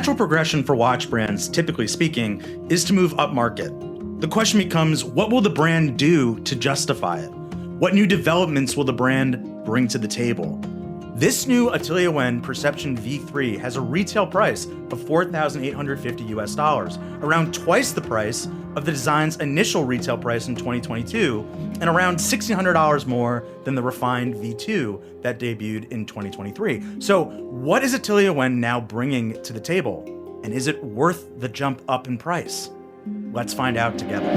natural progression for watch brands, typically speaking, is to move upmarket. The question becomes, what will the brand do to justify it? What new developments will the brand bring to the table? This new Atelier Wen Perception V3 has a retail price of $4,850 US, around twice the price of the design's initial retail price in 2022, and around $1,600 more than the refined V2 that debuted in 2023. So what is Atelier Wen now bringing to the table? And is it worth the jump up in price? Let's find out together.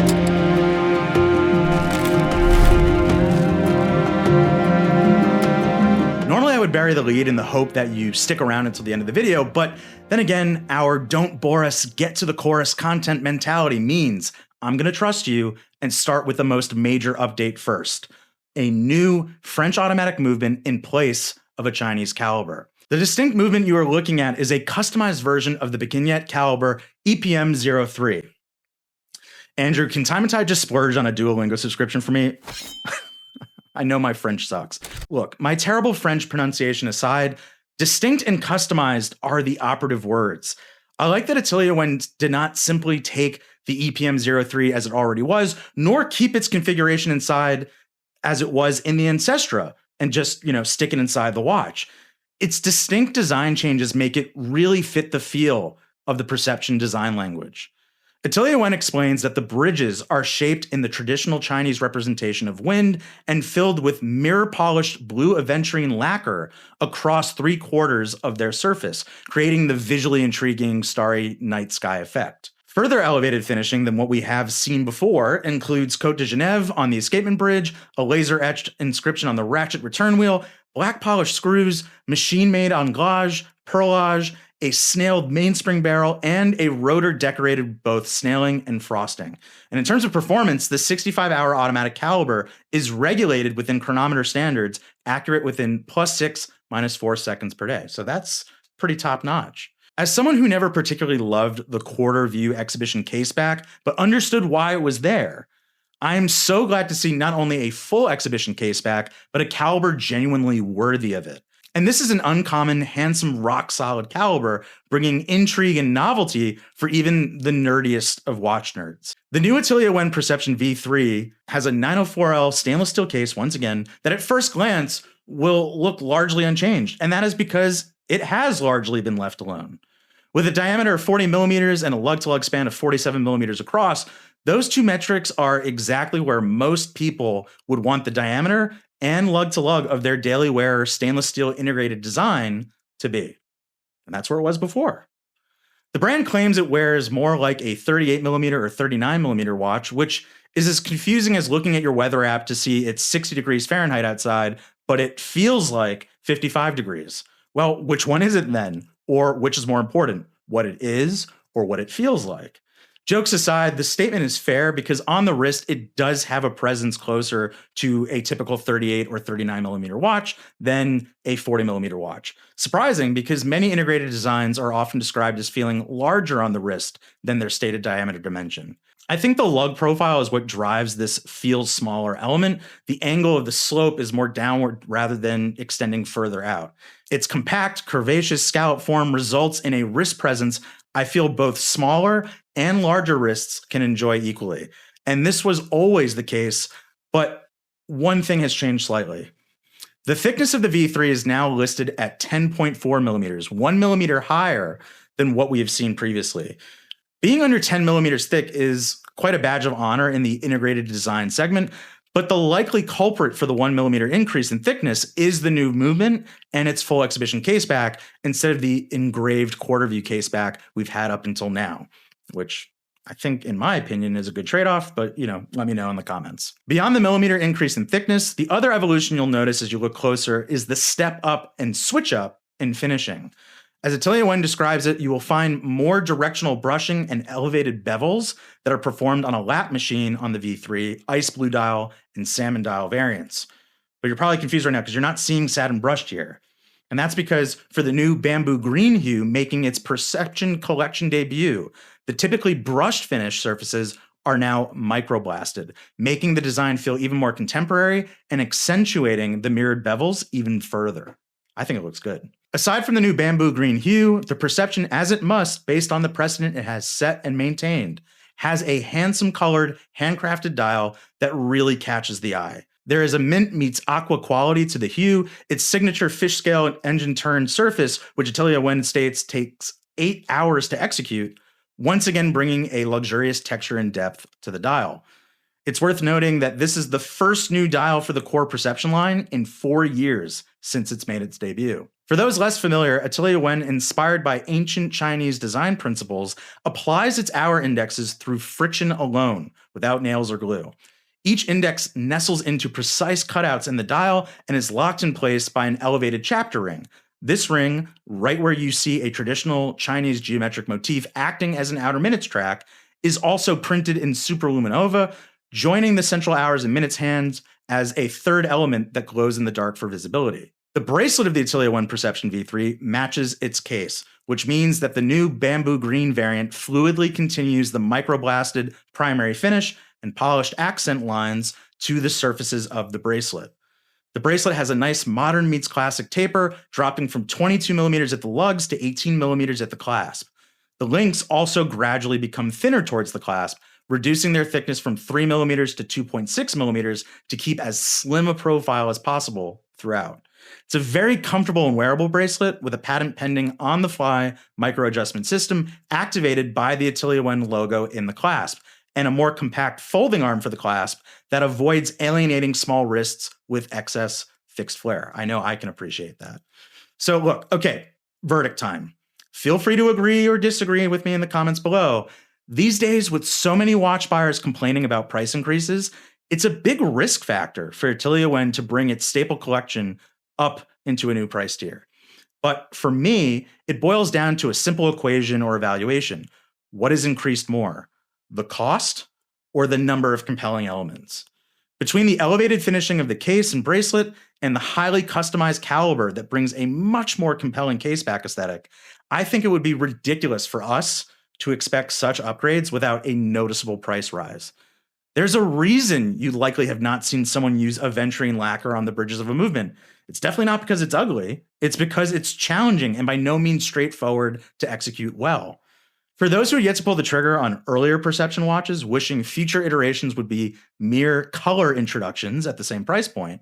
Normally I would bury the lead in the hope that you stick around until the end of the video, but then again, our don't bore us, get to the chorus content mentality means I'm gonna trust you and start with the most major update first. A new French automatic movement in place of a Chinese calibre. The distinct movement you are looking at is a customized version of the Bikinyet calibre EPM 03. Andrew, can Time+Tide just splurge on a Duolingo subscription for me? I know my French sucks. Look, my terrible French pronunciation aside, distinct and customized are the operative words. I like that Atelier Wen did not simply take the EPM 03 as it already was, nor keep its configuration inside as it was in the Ancestra and just, stick it inside the watch. Its distinct design changes make it really fit the feel of the Perception design language. Atelier Wen explains that the bridges are shaped in the traditional Chinese representation of wind and filled with mirror-polished blue aventurine lacquer across 3/4 of their surface, creating the visually intriguing starry night sky effect. Further elevated finishing than what we have seen before includes Côte de Genève on the escapement bridge, a laser-etched inscription on the ratchet return wheel, black polished screws, machine-made anglage, perlage, a snailed mainspring barrel, and a rotor decorated both snailing and frosting. And in terms of performance, the 65-hour automatic caliber is regulated within chronometer standards, accurate within +6, -4 seconds per day. So that's pretty top notch. As someone who never particularly loved the quarter view exhibition caseback, but understood why it was there, I am so glad to see not only a full exhibition caseback, but a caliber genuinely worthy of it. And this is an uncommon, handsome, rock-solid caliber, bringing intrigue and novelty for even the nerdiest of watch nerds. The new Atelier Wen Perception V3 has a 904L stainless steel case, once again, that at first glance will look largely unchanged, and that is because it has largely been left alone. With a diameter of 40 millimeters and a lug-to-lug span of 47 millimeters across, those two metrics are exactly where most people would want the diameter and lug-to-lug of their daily wearer stainless steel integrated design to be. And that's where it was before. The brand claims it wears more like a 38mm or 39mm watch, which is as confusing as looking at your weather app to see it's 60 degrees Fahrenheit outside, but it feels like 55 degrees. Well, which one is it then? Or which is more important, what it is or what it feels like? Jokes aside, the statement is fair because on the wrist, it does have a presence closer to a typical 38 or 39mm watch than a 40mm watch. Surprising because many integrated designs are often described as feeling larger on the wrist than their stated diameter dimension. I think the lug profile is what drives this feels smaller element. The angle of the slope is more downward rather than extending further out. Its compact, curvaceous scallop form results in a wrist presence I feel both smaller and larger wrists can enjoy equally. And this was always the case, but one thing has changed slightly. The thickness of the V3 is now listed at 10.4 millimeters, 1 millimeter higher than what we have seen previously. Being under 10 millimeters thick is quite a badge of honor in the integrated design segment, but the likely culprit for the 1 millimeter increase in thickness is the new movement and its full exhibition caseback instead of the engraved quarter view caseback we've had up until now, which I think, in my opinion, is a good trade-off, but let me know in the comments. Beyond the millimeter increase in thickness, the other evolution you'll notice as you look closer is the step up and switch up in finishing. As Atelier Wen describes it, you will find more directional brushing and elevated bevels that are performed on a lap machine on the V3, ice blue dial, and salmon dial variants. But you're probably confused right now because you're not seeing satin brushed here. And that's because for the new bamboo green hue making its Perception collection debut, the typically brushed finish surfaces are now microblasted, making the design feel even more contemporary and accentuating the mirrored bevels even further. I think it looks good. Aside from the new bamboo green hue, the Perception, as it must, based on the precedent it has set and maintained, has a handsome colored, handcrafted dial that really catches the eye. There is a mint meets aqua quality to the hue. Its signature fish scale engine turned surface, which Atelier Wen states takes 8 hours to execute, once again bringing a luxurious texture and depth to the dial. It's worth noting that this is the first new dial for the core Perception line in 4 years since it's made its debut. For those less familiar, Atelier Wen, inspired by ancient Chinese design principles, applies its hour indexes through friction alone, without nails or glue. Each index nestles into precise cutouts in the dial and is locked in place by an elevated chapter ring. This ring, right where you see a traditional Chinese geometric motif acting as an outer minutes track, is also printed in superluminova, joining the central hours and minutes hands as a third element that glows in the dark for visibility. The bracelet of the Atelier Wen Perception V3 matches its case, which means that the new bamboo green variant fluidly continues the microblasted primary finish and polished accent lines to the surfaces of the bracelet. The bracelet has a nice modern meets classic taper, dropping from 22mm at the lugs to 18mm at the clasp. The links also gradually become thinner towards the clasp, reducing their thickness from 3mm to 2.6mm to keep as slim a profile as possible throughout. It's a very comfortable and wearable bracelet with a patent-pending on-the-fly micro-adjustment system activated by the Atelier Wen logo in the clasp, and a more compact folding arm for the clasp that avoids alienating small wrists with excess fixed flare. I know I can appreciate that. So look, okay, verdict time. Feel free to agree or disagree with me in the comments below. These days, with so many watch buyers complaining about price increases, it's a big risk factor for Atelier Wen to bring its staple collection up into a new price tier. But for me, it boils down to a simple equation or evaluation. What is increased more, the cost or the number of compelling elements? Between the elevated finishing of the case and bracelet and the highly customized caliber that brings a much more compelling case back aesthetic, I think it would be ridiculous for us to expect such upgrades without a noticeable price rise. There's a reason you likely have not seen someone use aventurine lacquer on the bridges of a movement. It's definitely not because it's ugly. It's because it's challenging and by no means straightforward to execute well. For those who are yet to pull the trigger on earlier Perception watches, wishing future iterations would be mere color introductions at the same price point,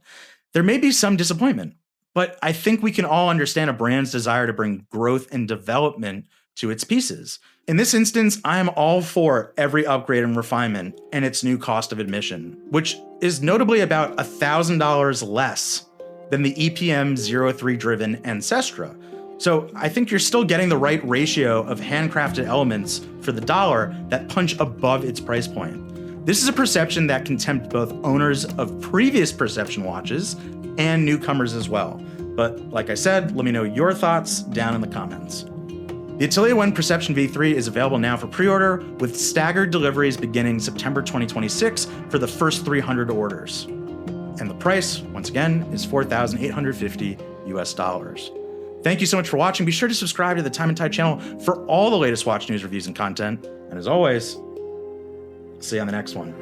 there may be some disappointment. But I think we can all understand a brand's desire to bring growth and development to its pieces. In this instance, I am all for every upgrade and refinement and its new cost of admission, which is notably about $1,000 less than the EPM 03-driven Ancestra. So I think you're still getting the right ratio of handcrafted elements for the dollar that punch above its price point. This is a Perception that can tempt both owners of previous Perception watches and newcomers as well. But like I said, let me know your thoughts down in the comments. The Atelier Wen Perception V3 is available now for pre-order, with staggered deliveries beginning September 2026 for the first 300 orders. And the price, once again, is $4,850 US. Thank you so much for watching. Be sure to subscribe to the Time+Tide channel for all the latest watch news, reviews, and content. And as always, see you on the next one.